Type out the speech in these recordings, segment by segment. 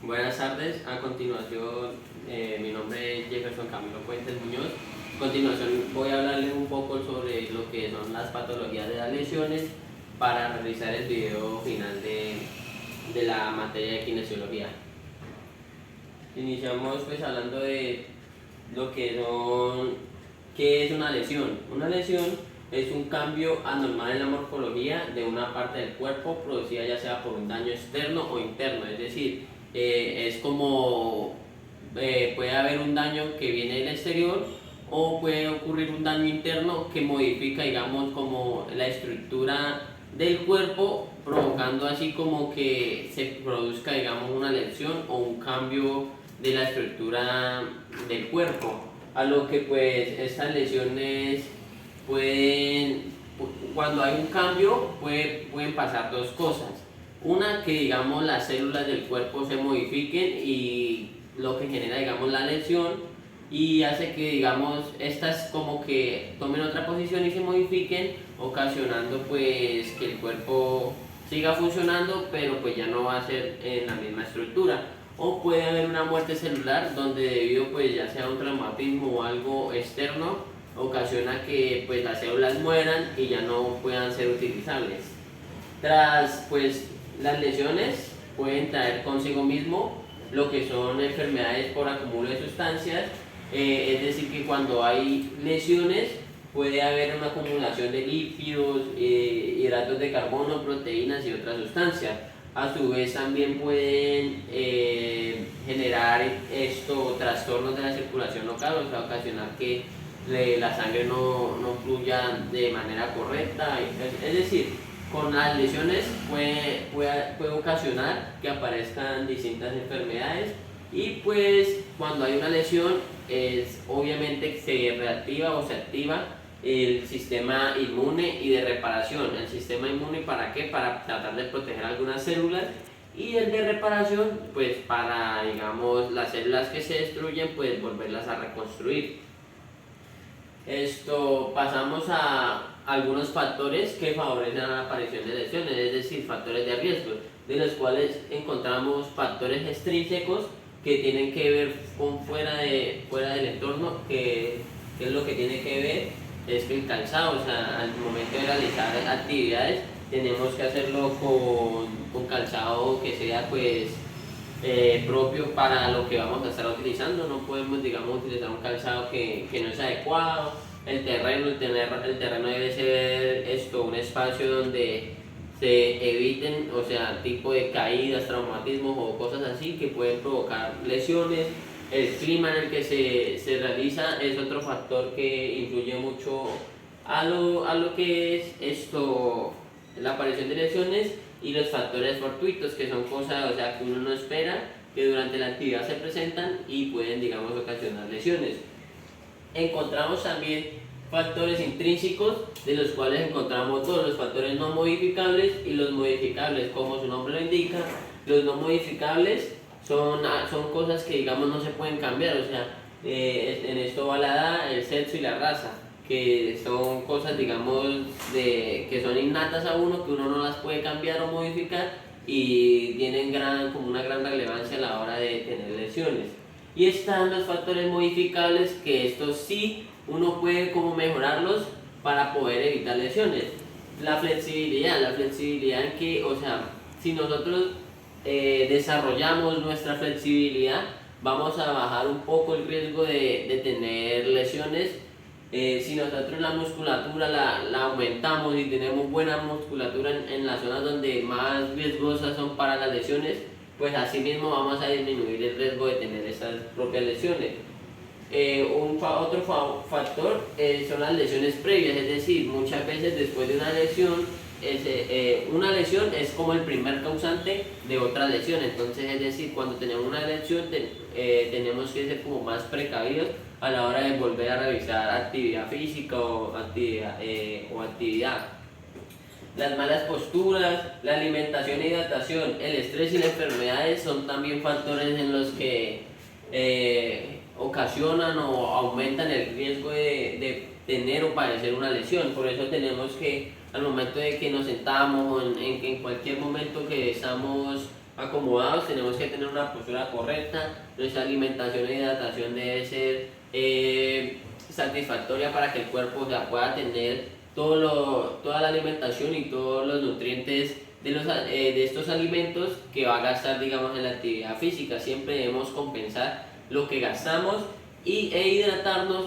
Buenas tardes, a continuación mi nombre es Jefferson Camilo Fuentes Muñoz. A continuación voy a hablarles un poco sobre lo que son las patologías de las lesiones para realizar el video final de la materia de kinesiología. Iniciamos pues hablando de lo que son, ¿qué es una lesión? Una lesión es un cambio anormal en la morfología de una parte del cuerpo producida ya sea por un daño externo o interno, es decir, es como puede haber un daño que viene del exterior o puede ocurrir un daño interno que modifica, digamos, como la estructura del cuerpo, provocando así como que se produzca, digamos, una lesión o un cambio de la estructura del cuerpo. A lo que pues estas lesiones pueden, cuando hay un cambio, pueden pasar dos cosas. Una, que digamos las células del cuerpo se modifiquen y lo que genera, digamos, la lesión y hace que, digamos, estas como que tomen otra posición y se modifiquen, ocasionando pues que el cuerpo siga funcionando, pero pues ya no va a ser en la misma estructura. O puede haber una muerte celular donde debido pues ya sea un traumatismo o algo externo, ocasiona que pues las células mueran y ya no puedan ser utilizables. Tras pues las lesiones pueden traer consigo mismo lo que son enfermedades por acumulo de sustancias, es decir que cuando hay lesiones puede haber una acumulación de lípidos, hidratos de carbono, proteínas y otras sustancias. A su vez también pueden generar trastornos de la circulación local, o sea, ocasionar que la sangre no fluya de manera correcta, es decir, con las lesiones puede ocasionar que aparezcan distintas enfermedades y pues cuando hay una lesión obviamente se reactiva o se activa el sistema inmune y de reparación. El sistema inmune, ¿para qué? Para tratar de proteger algunas células, y el de reparación pues para, digamos, las células que se destruyen pues volverlas a reconstruir. Pasamos a algunos factores que favorecen la aparición de lesiones, es decir, factores de riesgo, de los cuales encontramos factores extrínsecos que tienen que ver con fuera del entorno, que es lo que tiene que ver es que el calzado, o sea, al momento de realizar actividades tenemos que hacerlo con calzado que sea pues propio para lo que vamos a estar utilizando. No podemos, digamos, utilizar un calzado que no es adecuado. El terreno debe ser un espacio donde se eviten, o sea, tipo de caídas, traumatismos o cosas así que pueden provocar lesiones. El clima en el que se realiza es otro factor que influye mucho a lo que es la aparición de lesiones, y los factores fortuitos, que son cosas, o sea, que uno no espera, que durante la actividad se presentan y pueden, digamos, ocasionar lesiones. Encontramos también factores intrínsecos, de los cuales encontramos todos los factores no modificables y los modificables. Como su nombre lo indica, los no modificables son cosas que, digamos, no se pueden cambiar, o sea, en esto va la edad, el sexo y la raza, que son cosas, digamos, que son innatas a uno, que uno no las puede cambiar o modificar y tienen como una gran relevancia a la hora de tener lesiones. Y están los factores modificables, que estos sí uno puede como mejorarlos para poder evitar lesiones. La flexibilidad en que, o sea, si nosotros desarrollamos nuestra flexibilidad, vamos a bajar un poco el riesgo de tener lesiones. Si nosotros la musculatura la aumentamos y tenemos buena musculatura en las zonas donde más riesgosas son para las lesiones, pues así mismo vamos a disminuir el riesgo de tener esas propias lesiones. Otro factor son las lesiones previas, es decir, muchas veces después de una lesión, una lesión es como el primer causante de otra lesión. Entonces, es decir, cuando tenemos una lesión tenemos que ser como más precavidos a la hora de volver a realizar actividad física o actividad. Las malas posturas, la alimentación e hidratación, el estrés y las enfermedades son también factores en los que ocasionan o aumentan el riesgo de tener o padecer una lesión. Por eso tenemos que, al momento de que nos sentamos o en cualquier momento que estamos acomodados, tenemos que tener una postura correcta, nuestra alimentación e hidratación debe ser satisfactoria para que el cuerpo pueda tener toda la alimentación y todos los nutrientes de estos alimentos que va a gastar, digamos, en la actividad física. Siempre debemos compensar lo que gastamos e hidratarnos,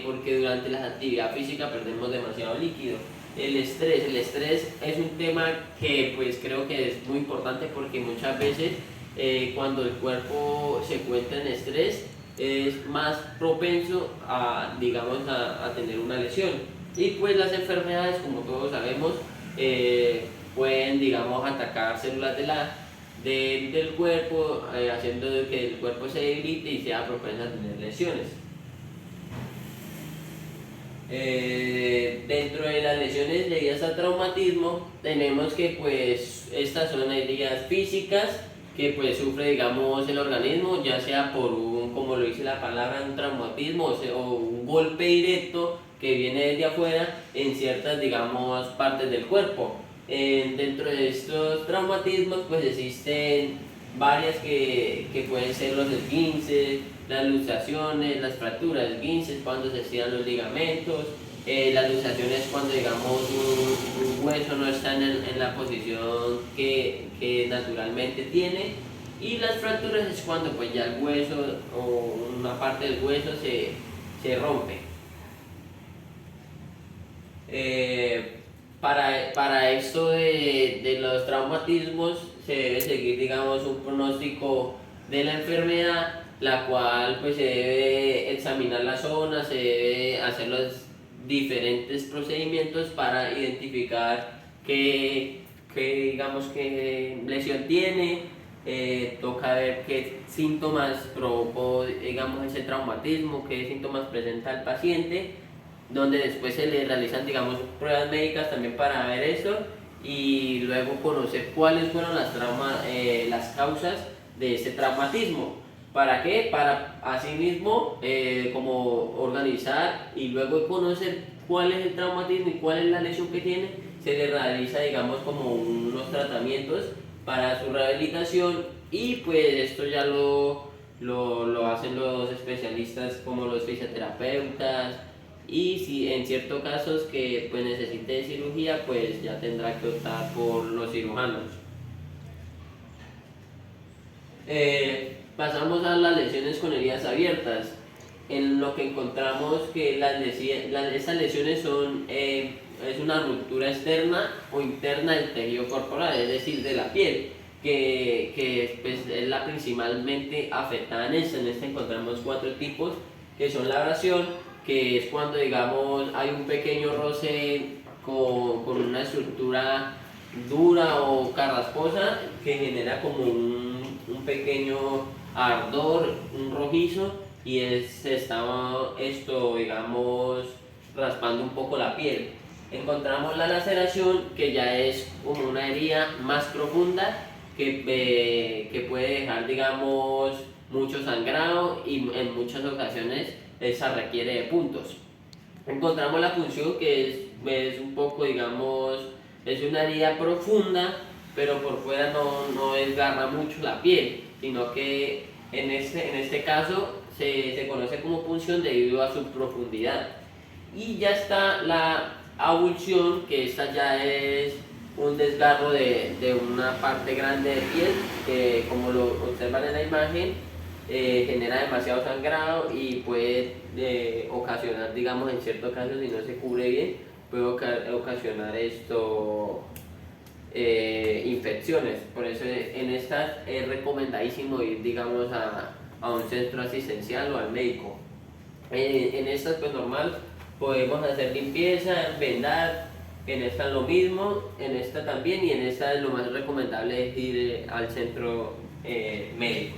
porque durante la actividad física perdemos demasiado líquido. El estrés es un tema que pues creo que es muy importante, porque muchas veces cuando el cuerpo se encuentra en estrés es más propenso a, digamos, a tener una lesión. Y pues las enfermedades, como todos sabemos, pueden, digamos, atacar células del cuerpo, haciendo que el cuerpo se debilite y sea propenso a tener lesiones. Dentro de las lesiones debidas al traumatismo tenemos que pues estas son heridas físicas que pues sufre, digamos, el organismo, ya sea por un, como lo dice la palabra, un traumatismo o un golpe directo que viene desde afuera en ciertas, digamos, partes del cuerpo. Dentro de estos traumatismos pues existen varias que pueden ser los esguinces, las luxaciones, las fracturas. Esguinces cuando se estiran los ligamentos, las luxaciones cuando, digamos, un hueso no está en la posición que naturalmente tiene, y las fracturas es cuando pues ya el hueso o una parte del hueso se rompe. Para esto de los traumatismos se debe seguir, digamos, un pronóstico de la enfermedad, la cual pues se debe examinar la zona, se debe hacer los diferentes procedimientos para identificar digamos, qué lesión tiene. Toca ver qué síntomas provocó, digamos, ese traumatismo, qué síntomas presenta el paciente, donde después se le realizan, digamos, pruebas médicas también para ver eso, y luego conocer cuáles fueron las causas de ese traumatismo. ¿Para qué? Para asimismo como organizar, y luego conocer cuál es el traumatismo y cuál es la lesión que tiene, se le realiza, digamos, como unos tratamientos para su rehabilitación, y pues esto ya lo hacen los especialistas como los fisioterapeutas, y si en ciertos casos que pues necesite de cirugía, pues ya tendrá que optar por los cirujanos. Pasamos a las lesiones con heridas abiertas, en lo que encontramos que estas lesiones es una ruptura externa o interna del tejido corporal, es decir, de la piel, que pues, es la principalmente afectada en esta. En esta encontramos 4 tipos, que son la abrasión, que es cuando, digamos, hay un pequeño roce con una estructura dura o carrasposa que genera como un pequeño ardor, un rojizo, y se está esto, digamos, raspando un poco la piel. Encontramos la laceración, que ya es como una herida más profunda que puede dejar, digamos, mucho sangrado, y en muchas ocasiones esa requiere de puntos. Encontramos la punción, que es un poco, digamos, es una herida profunda, pero por fuera no desgarra mucho la piel, sino que en este caso se conoce como punción debido a su profundidad. Y ya está la avulsión, que esta ya es un desgarro de una parte grande de piel, que como lo observan en la imagen, genera demasiado sangrado y puede ocasionar, digamos, en ciertos casos, si no se cubre bien, puede ocasionar infecciones. Por eso en estas es recomendadísimo ir, digamos, a un centro asistencial o al médico. En estas pues normal podemos hacer limpieza, vendar. En esta lo mismo, en esta también, y en esta lo más recomendable es ir al centro médico.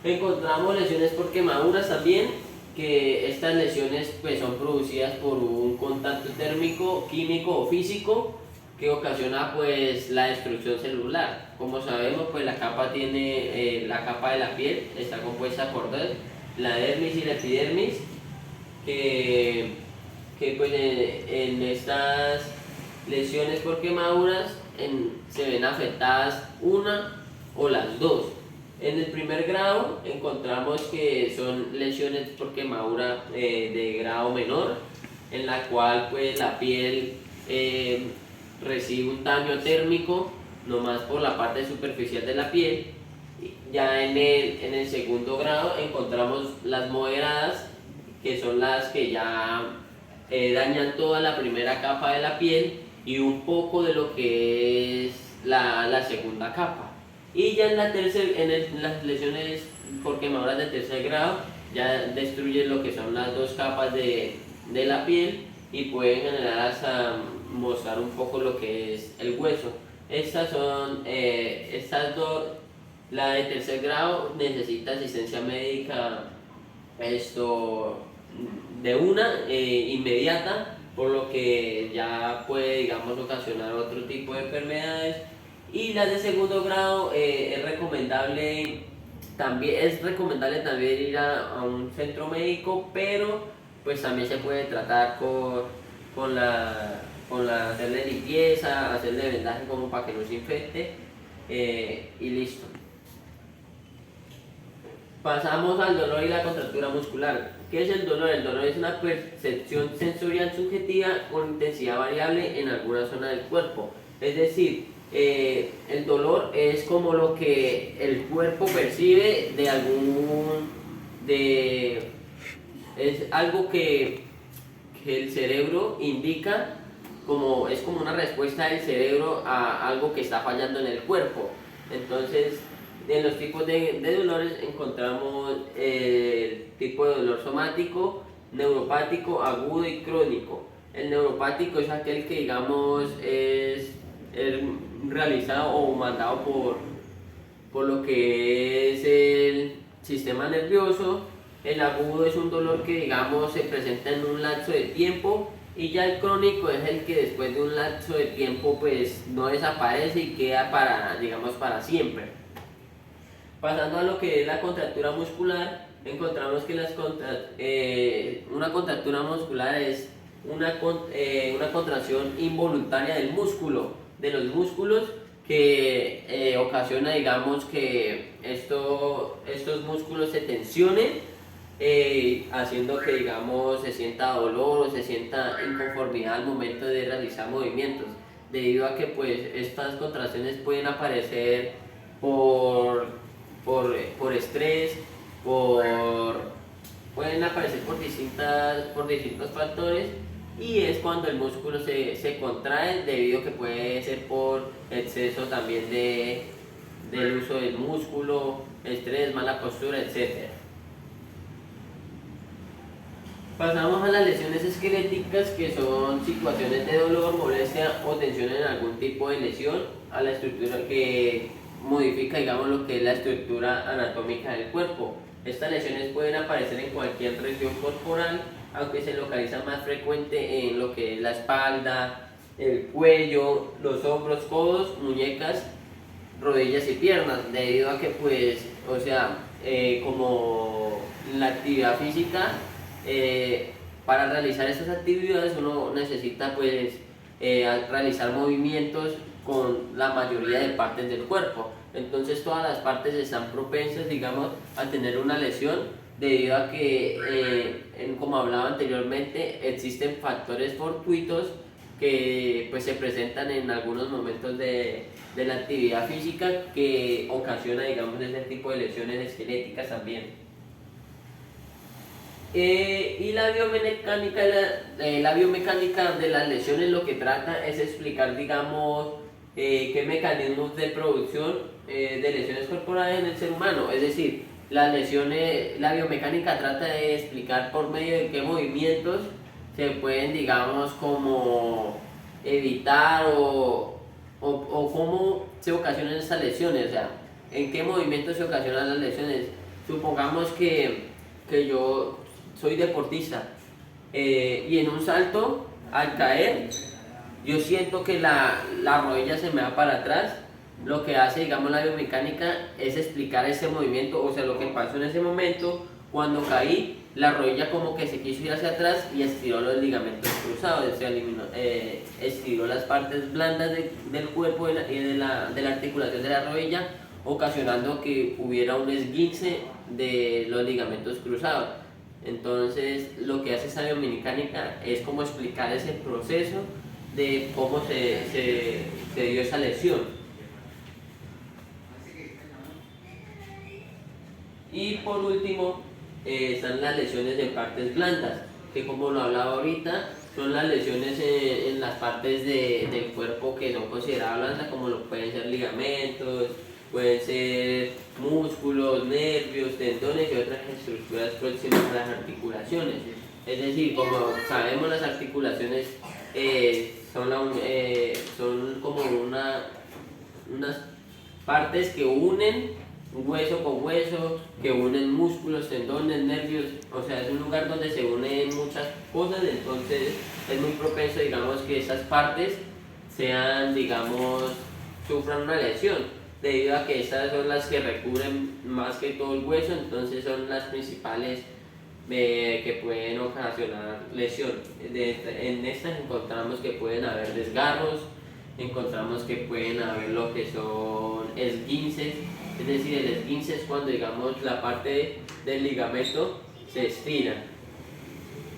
Encontramos lesiones por quemaduras también, que estas lesiones pues son producidas por un contacto térmico, químico o físico que ocasiona pues la destrucción celular. Como sabemos, pues la capa la capa de la piel está compuesta por dos, la dermis y la epidermis, que pues en estas lesiones por quemaduras se ven afectadas una o las dos. En el primer grado encontramos que son lesiones por quemadura de grado menor, en la cual pues la piel recibe un daño térmico nomás por la parte superficial de la piel. Ya en el segundo grado encontramos las moderadas, que son las que ya dañan toda la primera capa de la piel y un poco de lo que es la segunda capa. Y ya en las lesiones por quemaduras de tercer grado ya destruyen lo que son las dos capas de la piel y pueden generar hasta mostrar un poco lo que es el hueso. Estas dos, la de tercer grado necesita asistencia médica de una inmediata, por lo que ya puede, digamos, ocasionar otro tipo de enfermedades. Y las de segundo grado es recomendable también ir a un centro médico, pero pues también se puede tratar con hacerle limpieza, hacerle vendaje como para que no se infecte y listo. Pasamos al dolor y la contractura muscular. ¿Qué es el dolor? El dolor es una percepción sensorial subjetiva con intensidad variable en alguna zona del cuerpo. Es decir, el dolor es como lo que el cuerpo percibe es algo que el cerebro indica, es como una respuesta del cerebro a algo que está fallando en el cuerpo. Entonces, en los tipos de dolores encontramos el tipo de dolor somático, neuropático, agudo y crónico. El neuropático es aquel que, digamos, es realizado o mandado por lo que es el sistema nervioso. El agudo es un dolor que, digamos, se presenta en un lapso de tiempo, y ya el crónico es el que después de un lapso de tiempo pues no desaparece y queda para siempre. Pasando a lo que es la contractura muscular, encontramos que una contractura muscular es una contracción involuntaria de los músculos, que ocasiona, digamos, que estos músculos se tensionen, haciendo que, digamos, se sienta dolor o se sienta inconformidad al momento de realizar movimientos, debido a que pues estas contracciones pueden aparecer por estrés, pueden aparecer por distintos factores, y es cuando el músculo se contrae, debido a que puede ser por exceso también del uso del músculo, estrés, mala postura, etc. Pasamos a las lesiones esqueléticas, que son situaciones de dolor, molestia o tensión en algún tipo de lesión a la estructura, que modifica, digamos, lo que es la estructura anatómica del cuerpo. Estas lesiones pueden aparecer en cualquier región corporal, aunque se localiza más frecuente en lo que es la espalda, el cuello, los hombros, codos, muñecas, rodillas y piernas, debido a que pues, como la actividad física, para realizar estas actividades uno necesita pues realizar movimientos con la mayoría de partes del cuerpo. Entonces todas las partes están propensas, digamos, a tener una lesión, debido a que, como hablaba anteriormente, existen factores fortuitos que pues se presentan en algunos momentos de la actividad física, que ocasiona, digamos, ese tipo de lesiones esqueléticas también. Y la biomecánica de las lesiones lo que trata es explicar, digamos, qué mecanismos de producción de lesiones corporales en el ser humano. Es decir, la biomecánica trata de explicar por medio de qué movimientos se pueden, digamos, como evitar o cómo se ocasionan estas lesiones, o sea, en qué movimientos se ocasionan las lesiones. Supongamos que yo soy deportista, y en un salto, al caer, yo siento que la rodilla se me va para atrás. Lo que hace, digamos, la biomecánica es explicar ese movimiento, o sea, lo que pasó en ese momento, cuando caí, la rodilla como que se quiso ir hacia atrás y estiró los ligamentos cruzados, estiró las partes blandas del cuerpo y de la articulación de la rodilla, ocasionando que hubiera un esguince de los ligamentos cruzados. Entonces, lo que hace esta biomecánica es como explicar ese proceso de cómo se dio esa lesión. Y por último, están las lesiones de partes blandas, que como lo hablaba ahorita, son las lesiones en las partes del cuerpo que son consideradas blandas, como lo pueden ser ligamentos, pueden ser músculos, nervios, tendones y otras estructuras próximas a las articulaciones. Es decir, como sabemos, las articulaciones son como unas partes que unen hueso con hueso, que unen músculos, tendones, nervios, o sea, es un lugar donde se unen muchas cosas, entonces es muy propenso, digamos, que esas partes sufran una lesión, debido a que estas son las que recubren más que todo el hueso, entonces son las principales que pueden ocasionar lesión. En estas encontramos que pueden haber desgarros, encontramos que pueden haber lo que son esguinces, es decir, el esguince es cuando, digamos, la parte del ligamento se estira.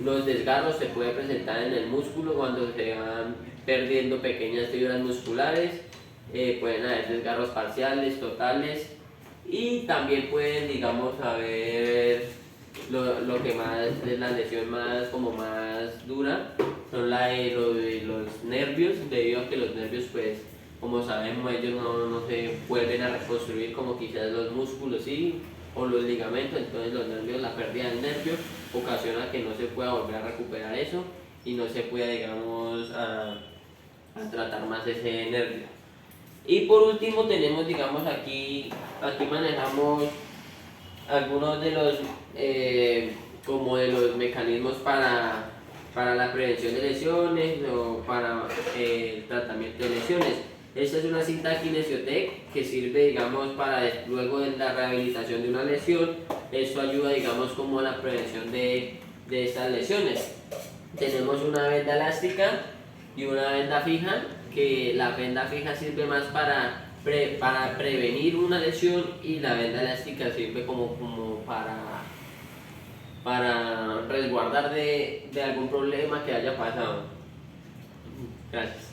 Los desgarros se pueden presentar en el músculo cuando se van perdiendo pequeñas fibras musculares, pueden haber desgarros parciales, totales, y también pueden, digamos, haber lo que más es la lesión más dura, son los nervios, debido a que los nervios, pues, como sabemos, ellos no se vuelven a reconstruir como quizás los músculos sí, o los ligamentos, entonces los nervios, la pérdida del nervio ocasiona que no se pueda volver a recuperar eso y no se pueda, digamos, a tratar más ese nervio. Y por último tenemos, digamos, aquí manejamos algunos de los mecanismos para la prevención de lesiones o para el tratamiento de lesiones. Esta es una cinta Kinesiotec que sirve, digamos, para luego de la rehabilitación de una lesión. Eso ayuda, digamos, como a la prevención de estas lesiones. Tenemos una venda elástica y una venda fija, que la venda fija sirve más para prevenir una lesión y la venda elástica sirve como para resguardar de algún problema que haya pasado. Gracias.